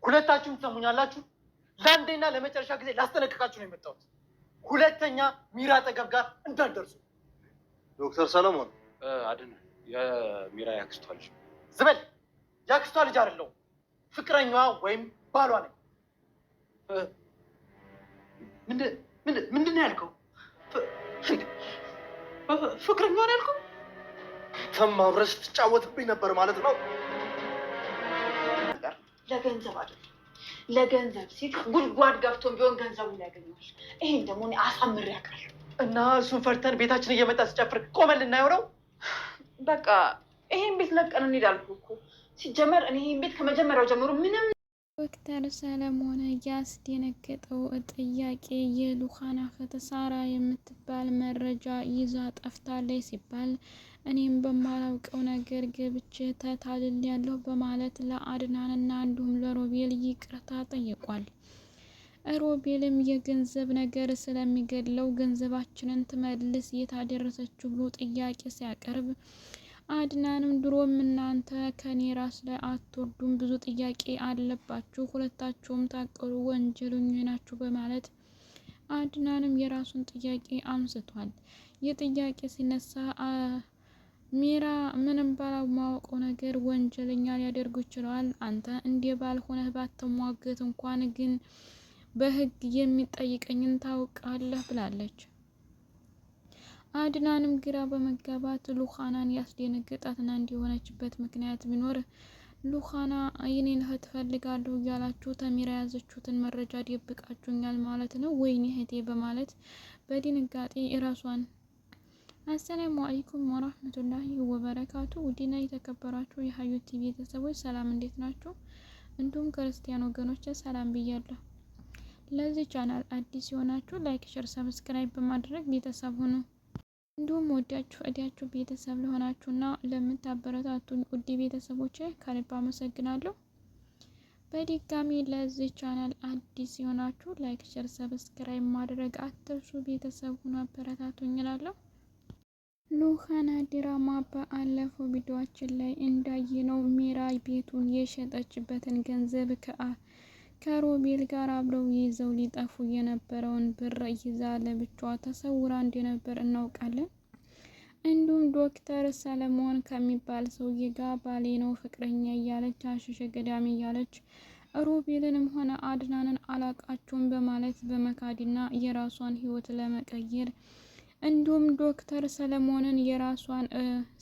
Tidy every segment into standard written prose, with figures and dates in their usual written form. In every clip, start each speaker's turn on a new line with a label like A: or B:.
A: ሁለታችሁም ትሰሙኛላችሁ? ለአንዴና ለመጨረሻ ጊዜ ላስጠነቅቃችሁ ነው የመጣሁት። ሁለተኛ ሚራ አጠገብ ጋር እንዳትደርሱ።
B: ዶክተር ሰለሞን
C: አድን የሚራ ያክስቷ ልጅ።
A: ዝበል ያክስቷ ልጅ አይደለሁም፣ ፍቅረኛዋ ወይም ባሏ ነኝ።
C: ምንድን ነው ያልከው? ፍቅረኛዋ ነው ያልከው?
B: ተማብረሽ ትጫወትብኝ ነበር ማለት ነው።
D: ለገንዘብ አይደለም፣ ለገንዘብ ሲል ጉድጓድ ገብቶም ቢሆን ገንዘቡን ያገኘዋል። ይሄን ደግሞ እኔ አሳምሬ አውቃለሁ።
A: እና እሱን ፈርተን ቤታችን እየመጣ ሲጨፍር ቆመን ልናየው ነው?
D: በቃ ይሄን ቤት ለቀን እንሂድ አልኩህ እኮ። ሲጀመር እኔ ይሄን ቤት ከመጀመሪያው ጀምሮ ምንም
E: ዶክተር ሰለሞን ያስደነገጠው ጥያቄ የሉኻና እህት ሳራ የምትባል መረጃ ይዛ ጠፍታለች ሲባል እኔም በማላውቀው ነገር ገብቼ ተታልያለሁ በማለት ለአድናንና እንዲሁም ለሮቤል ይቅርታ ጠይቋል። ሮቤልም የገንዘብ ነገር ስለሚገድለው ገንዘባችንን ትመልስ የታደረሰችው ብሎ ጥያቄ ሲያቀርብ አድናንም ድሮም እናንተ ከኔ ራስ ላይ አትወርዱም፣ ብዙ ጥያቄ አለባችሁ፣ ሁለታችሁም ታቀሩ ወንጀለኞች ናችሁ በማለት አድናንም የራሱን ጥያቄ አንስቷል። የጥያቄ ሲነሳ ሚራ ምንም ባለማወቀው ነገር ወንጀለኛ ሊያደርጉ ይችላል፣ አንተ እንደ ባልሆነህ ባትሟገት እንኳን ግን በህግ የሚጠይቀኝን ታውቃለህ ብላለች። አድናንም ግራ በመጋባት ሉኻናን ያስደነገጣትና እንዲሆነችበት ምክንያት ቢኖር ሉኻና የኔን እህት ፈልጋለሁ እያላችሁ ተሚራ ያዘችሁትን መረጃ ደብቃችሁኛል ማለት ነው ወይኔ እህቴ በማለት በድንጋጤ ራሷን አሰላሙ አለይኩም ወራህመቱላሂ ወበረካቱ። ውድና የተከበራችሁ የሀዩቲ ቤተሰቦች ሰላም እንዴት ናችሁ? እንዲሁም ክርስቲያን ወገኖች ሰላም ብያለሁ። ለዚህ ቻናል አዲስ የሆናችሁ ላይክ፣ ሼር፣ ሰብስክራይብ በማድረግ ቤተሰብ ሁኑ። እንዲሁም ወዳችሁ እዲያችሁ ቤተሰብ ለሆናችሁና ለምታበረታቱኝ ውድ ቤተሰቦች ከልብ አመሰግናለሁ። በድጋሚ ለዚህ ቻናል አዲስ የሆናችሁ ላይክ፣ ሼር፣ ሰብስክራይብ ማድረግ አትርሱ። ቤተሰብ ሁኑ አበረታቱኝ እላለሁ። ሉኻና ድራማ በአለፈው ቪዲዮአችን ላይ እንዳየነው ሚራ ቤቱን የሸጠችበትን ገንዘብ ከሮቤል ጋር አብረው ይዘው ሊጠፉ የነበረውን ብር ይዛ ለብቻዋ ተሰውራ እንደነበር እናውቃለን። እንዲሁም ዶክተር ሰለሞን ከሚባል ሰውዬ ጋር ባሌ ነው ፍቅረኛ እያለች አሸሸ ገዳሚ እያለች ሮቤልንም ሆነ አድናንን አላቃቸውም በማለት በመካድና የራሷን ህይወት ለመቀየር እንዲሁም ዶክተር ሰለሞንን የራሷን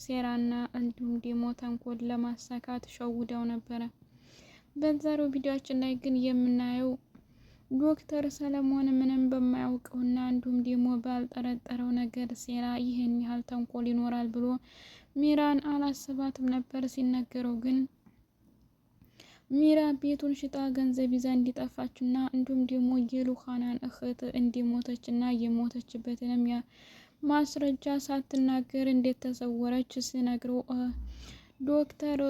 E: ሴራና እንዲሁም ደግሞ ተንኮል ለማሳካት ሸውደው ነበረ። በዛሬው ቪዲዮአችን ላይ ግን የምናየው ዶክተር ሰለሞን ምንም በማያውቀውና እንዲሁም ደግሞ ባልጠረጠረው ነገር ሴራ ይህን ያህል ተንኮል ይኖራል ብሎ ሚራን አላስባትም ነበር። ሲነገረው ግን ሚራ ቤቱን ሽጣ ገንዘብ ይዛ እንዲጠፋችና እንዲሁም ደግሞ የሉኻናን እህት እንዲሞተችና የሞተችበትንም ማስረጃ ሳትናገር እንዴት ተሰወረች ሲነግረው ዶክተር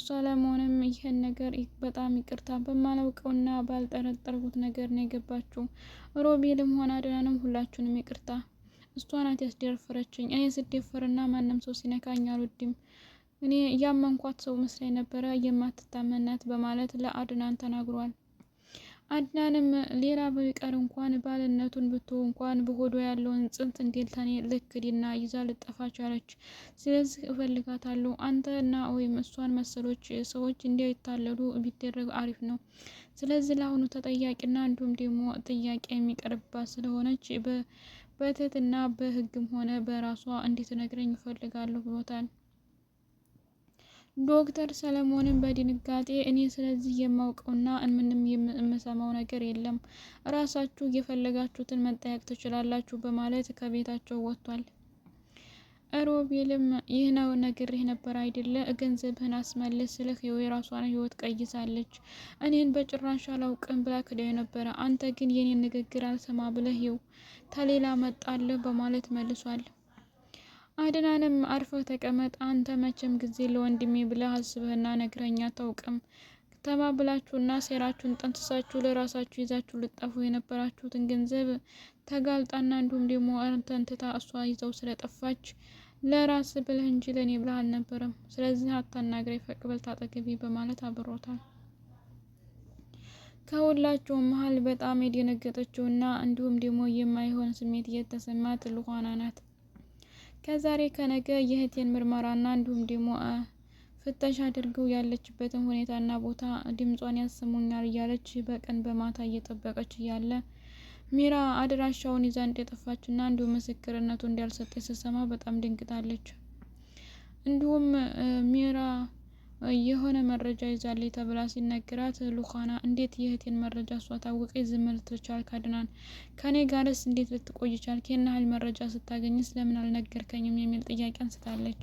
E: ሰለሞንም ይህን ነገር በጣም ይቅርታ በማላውቀውና ባልጠረጠርኩት ነገር ነው የገባችው፣ ሮቤልም ሆነ አድናንም ሁላችሁንም ይቅርታ፣ እሷ ናት ያስደፈረችኝ፣ እኔ ስደፈርና ማንም ሰው ሲነካኝ አልወድም፣ እኔ ያመንኳት ሰው መስላኝ ነበረ የማትታመናት በማለት ለአድናን ተናግሯል። አድናንም ሌላ በቀር እንኳን ባልነቱን ብቶ እንኳን በሆዷ ያለውን ጽንት እንዴት ተኔ ልክድና ይዛ ልጠፋ ቻለች? ስለዚህ እፈልጋታለሁ። አንተ እና ወይም እሷን መሰሎች ሰዎች እንዲያይታለሉ ቢደረግ አሪፍ ነው። ስለዚህ ለአሁኑ ተጠያቂና እንዲሁም ደግሞ ጥያቄ የሚቀርብባት ስለሆነች በትህትና በህግም ሆነ በራሷ እንድትነግረኝ እፈልጋለሁ ብሎታል። ዶክተር ሰለሞንን በድንጋጤ እኔ ስለዚህ የማውቀውና ምንም የምሰማው ነገር የለም፣ ራሳችሁ የፈለጋችሁትን መጠየቅ ትችላላችሁ በማለት ከቤታቸው ወጥቷል። ሮቤልም ይህ ነው ነግሬህ ነበር አይደለ? ገንዘብህን አስመልስ ስልህ የራሷን ህይወት ቀይሳለች፣ እኔን በጭራሽ አላውቅም ብላ ክዳይ ነበረ፣ አንተ ግን የኔን ንግግር አልሰማ ብለህ ይው ተሌላ መጣለህ በማለት መልሷል። አድናንም አርፈህ ተቀመጥ፣ አንተ መቼም ጊዜ ለወንድሜ ብለህ አስበህና ነግረኛ አታውቅም፣ ተባብላችሁና ሴራችሁን ጠንስሳችሁ ለራሳችሁ ይዛችሁ ልጠፉ የነበራችሁትን ገንዘብ ተጋልጣና እንዲሁም ደግሞ አንተን ትታ እሷ ይዘው ስለጠፋች ለራስ ብለህ እንጂ ለእኔ ብለህ አልነበረም፣ ስለዚህ አታናግረኝ፣ ፈቅ በል ታጠገቤ በማለት አብሮታል። ከሁላቸውም መሀል በጣም የደነገጠችውና እንዲሁም ደግሞ የማይሆን ስሜት እየተሰማት ሉኻና ናት። ከዛሬ ከነገ የእህቴን ምርመራና እንዲሁም ደግሞ ፍተሻ አድርገው ያለችበትን ሁኔታና ቦታ ድምጿን ያሰሙኛል እያለች በቀን በማታ እየጠበቀች እያለ ሚራ አድራሻውን ይዛ እንደጠፋችና እንዲሁም ምስክርነቱ እንዳልሰጠች ስትሰማ በጣም ደንግጣለች። እንዲሁም ሚራ የሆነ መረጃ ይዛለች ተብላ ሲነገራት ሉኻና እንዴት የእህቴን መረጃ እሷ ታወቀች ዝም ልትቻል አድናን ከኔ ጋርስ እንዴት ልትቆይ ቻልክ? ይህን ያህል መረጃ ስታገኝስ ለምን አልነገርከኝም? የሚል ጥያቄ አንስታለች።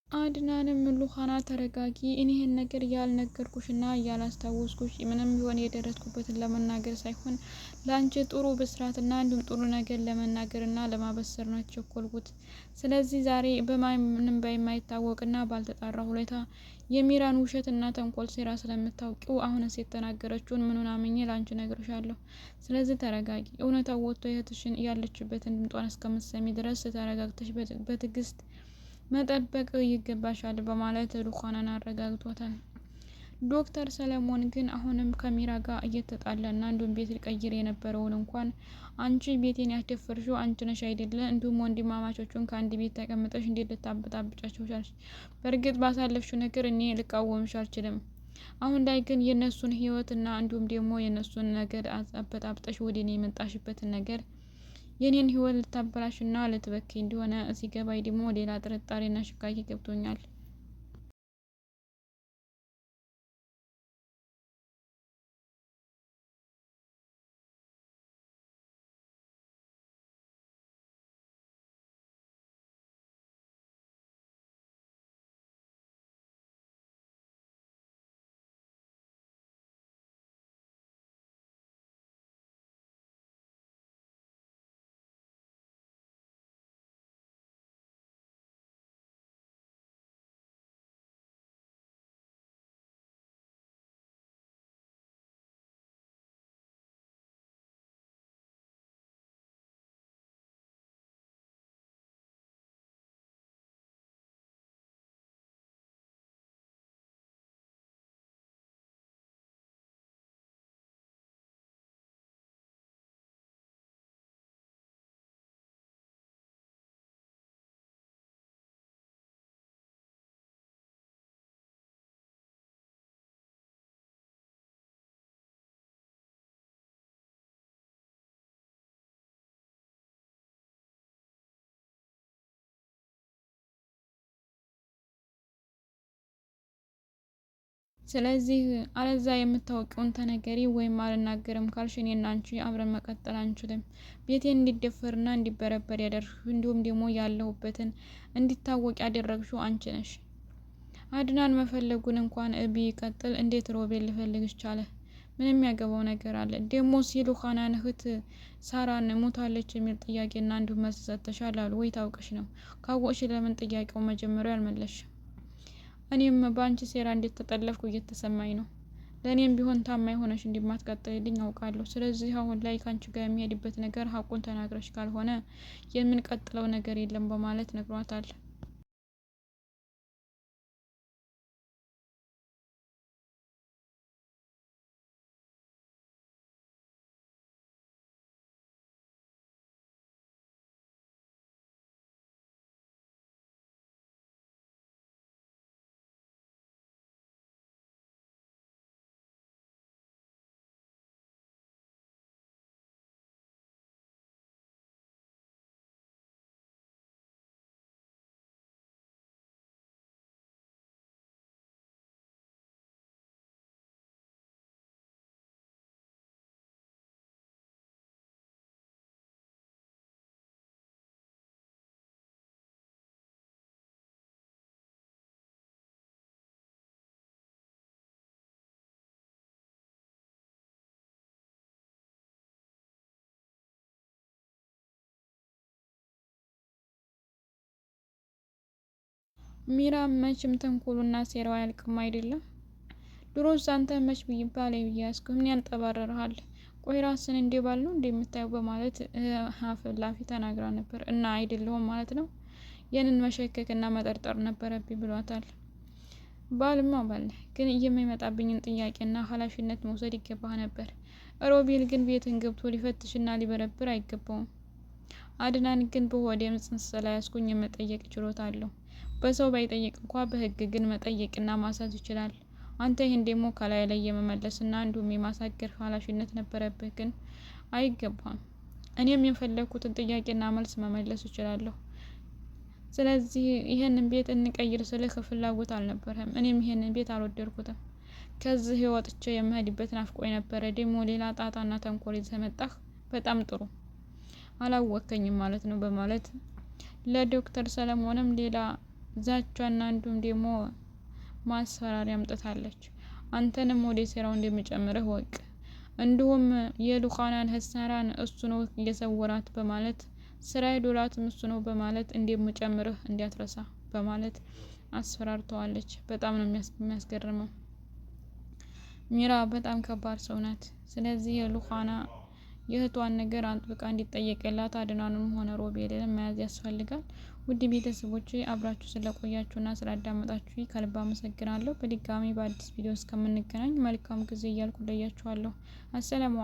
E: አድናንም ሉኻና ተረጋጊ፣ እኔ ይህን ነገር ያልነገርኩሽና ያላስታወስኩሽ ምንም ቢሆን የደረስኩበትን ለመናገር ሳይሆን ለአንቺ ጥሩ ብስራትና እንዲሁም ጥሩ ነገር ለመናገርና ለማበሰር ነው የቸኮልኩት። ስለዚህ ዛሬ በማንም በማይታወቅና ባልተጣራ ሁኔታ የሚራን ውሸትና ተንኮል ሴራ ስለምታውቂው አሁንስ የተናገረችውን ምኑን አምኜ ለአንቺ ነግርሻለሁ። ስለዚህ ተረጋጊ። እውነታው ወጥቶ እህትሽን ያለችበትን ድምጧን እስከምትሰሚ ድረስ ተረጋግተሽ በትዕግስት መጠበቅ ይገባሻል በማለት ሉኻናን አረጋግቷታል። ዶክተር ሰለሞን ግን አሁንም ከሚራ ጋር እየተጣላና እንዲሁም ቤት ሊቀይር የነበረውን እንኳን አንቺ ቤቴን ያስደፈርሽው አንቺ ነሽ አይደለ? እንዲሁም ወንድማማቾቹን ከአንድ ቤት ተቀምጠሽ እንዴት ልታበጣብጫቸው ቻልሽ? በእርግጥ ባሳለፍሽው ነገር እኔ ልቃወምሽ አልችልም። አሁን ላይ ግን የእነሱን ህይወትና እንዲሁም ደግሞ የእነሱን ነገር አበጣብጠሽ ወደ እኔ የመጣሽበትን ነገር የኔን ህይወት ልታበላሽና ልትበክይ እንደሆነ ሲገባኝ ደግሞ ሌላ ጥርጣሬና ሽካኪ ገብቶኛል። ስለዚህ አለዛ የምታወቂውን ተነገሪ ወይም አልናገርም ካልሽ እኔና አንቺ አብረን መቀጠል አንችልም። ቤቴን እንዲደፈርና እንዲበረበር ያደረግሽው እንዲሁም ደግሞ ያለሁበትን እንዲታወቅ ያደረግሽው አንቺ ነሽ። አድናን መፈለጉን እንኳን ቢቀጥል እንዴት ሮቤል ሊፈልግሽ ቻለ? ምንም ያገባው ነገር አለ? ደግሞ የሉኻናን እህት ሳራን ሞታለች የሚል ጥያቄና እንዲሁም መልስ ሰጥተሻል አሉ ወይ? ታውቀሽ ነው? ካወቅሽ ለምን ጥያቄው መጀመሪያው አልመለስሽም? እኔም በአንቺ ሴራ እንዴት ተጠለፍኩ እየተሰማኝ ነው። ለእኔም ቢሆን ታማኝ ሆነሽ እንደማትቀጥልልኝ አውቃለሁ። ስለዚህ አሁን ላይ ከአንቺ ጋር የሚሄድበት ነገር ሀቁን ተናግረሽ ካልሆነ የምንቀጥለው ነገር የለም በማለት ነግሯታል። ሚራ መቼም ተንኮሉና ሴራው አያልቅም አይደለም። ድሮስ አንተ መች ብይባል ብያስኩ ምን ያንጠባረርሃል? ቆይ ራስን እንደ ባል ነው እንደምታየው በማለት አፍላፊ ተናግራ ነበር። እና አይደለሁም ማለት ነው። ይህንን መሸከክና መጠርጠር ነበረብኝ ብሏታል። ባልማ ባል ግን የሚመጣብኝን ጥያቄና ኃላፊነት መውሰድ ይገባህ ነበር። ሮቤል ግን ቤትን ገብቶ ሊፈትሽና ሊበረብር አይገባውም። አድናን ግን በሆዴም ጽንስ ስላያስኩኝ የመጠየቅ ችሎታ አለው። በሰው ባይጠይቅ እንኳ በህግ ግን መጠየቅና ማሳዝ ይችላል። አንተ ይህን ደግሞ ከላይ ላይ የመመለስና እንዲሁም የማሳገር ኃላፊነት ነበረብህ፣ ግን አይገባም። እኔም የፈለግኩትን ጥያቄና መልስ መመለስ እችላለሁ። ስለዚህ ይህንን ቤት እንቀይር ስልህ ፍላጎት አልነበረም። እኔም ይህንን ቤት አልወደድኩትም። ከዚህ ወጥቼ የምሄድበት ናፍቆኝ ነበረ። ደግሞ ሌላ ጣጣና ተንኮል ይዘህ መጣህ። በጣም ጥሩ አላወከኝም ማለት ነው በማለት ለዶክተር ሰለሞንም ሌላ ዛቻና እንዲሁም ደግሞ ማስፈራሪያ አምጥታለች። አንተንም ወደ ሴራው እንደሚጨምርህ ወቅ፣ እንዲሁም የሉኻናን ህሳራን እሱ ነው እየሰወራት በማለት ስራዬ ዶላትም እሱ ነው በማለት እንደሚጨምርህ እንዲያትረሳ በማለት አስፈራርተዋለች። በጣም ነው የሚያስገርመው። ሚራ በጣም ከባድ ሰው ናት። ስለዚህ የሉኻና የእህቷን ነገር አጥብቃ እንዲጠየቅላት አድናኑም ሆነ ሮቤልን መያዝ ያስፈልጋል። ውድ ቤተሰቦች አብራችሁ ስለቆያችሁና ስላዳመጣችሁ ከልብ አመሰግናለሁ። በድጋሚ በአዲስ ቪዲዮ እስከምንገናኝ መልካም ጊዜ እያልኩ ለያችኋለሁ። አሰላሙ